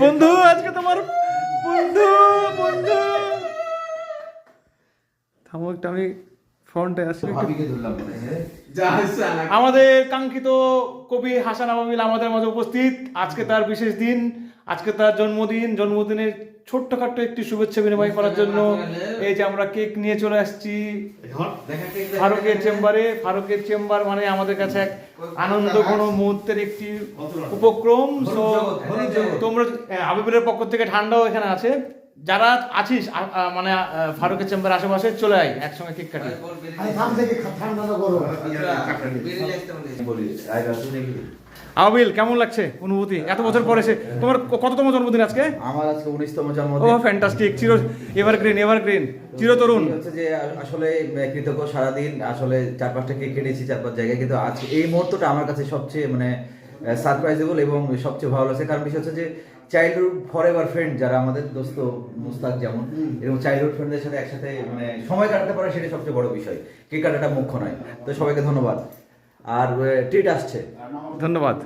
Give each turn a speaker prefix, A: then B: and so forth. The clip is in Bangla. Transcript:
A: বন্ধু আজকে তোমার বন্ধু বন্ধু থামো একটা, আমি ফ্রন্টে আসি। আমাদের কাঙ্ক্ষিত কবি হাসান আবাবিল আমাদের মাঝে উপস্থিত। আজকে তার বিশেষ দিন, আজকে তার জন্মদিন। জন্মদিনের ছোট্টখাট্ট একটি শুভেচ্ছা বিনিময় করার জন্য এই যে আমরা কেক নিয়ে চলে আসছি ফারুকের চেম্বারে। ফারুকের চেম্বার মানে আমাদের কাছে এক আনন্দ ঘন মুহূর্তের একটি উপক্রম। তো তোমরা আবিবুলের পক্ষ থেকে ঠান্ডাও এখানে আছে, যারা আছিস মানে ফারুকের চেম্বার আশেপাশে চলে আয়, একসঙ্গে কেক কাটি। আবিল কেমন লাগছে অনুভূতি এত বছর পরে এসে? তোমার কততম জন্মদিন আজকে?
B: আমার আজকে 19তম জন্মদিন।
A: ও ফ্যান্টাস্টিক, এভারগ্রিন চিরতরুণ।
B: হচ্ছে যে আসলে কৃতজ্ঞ সারাদিন, আসলে 4-5টা কেক কেটেছি 4-5 জায়গায়, কিন্তু আজকে এই মুহূর্তটা আমার কাছে সবচেয়ে মানে সারপ্রাইজেবল এবং সবচেয়ে ভালো লাগছে। কারণ বিষয় হচ্ছে যে চাইল্ডহুড ফরএভার ফ্রেন্ড যারা আমাদের দোস্ত মুস্তাক যেমন, এবং চাইল্ডহুড ফ্রেন্ডদের সাথে একসাথে মানে সময় কাটাতে পারে, সেটা সবচেয়ে বড় বিষয়। কেক কাটাটা মুখ্য নয়। তো সবাইকে ধন্যবাদ। আর ট্রিট আসছে।
A: ধন্যবাদ।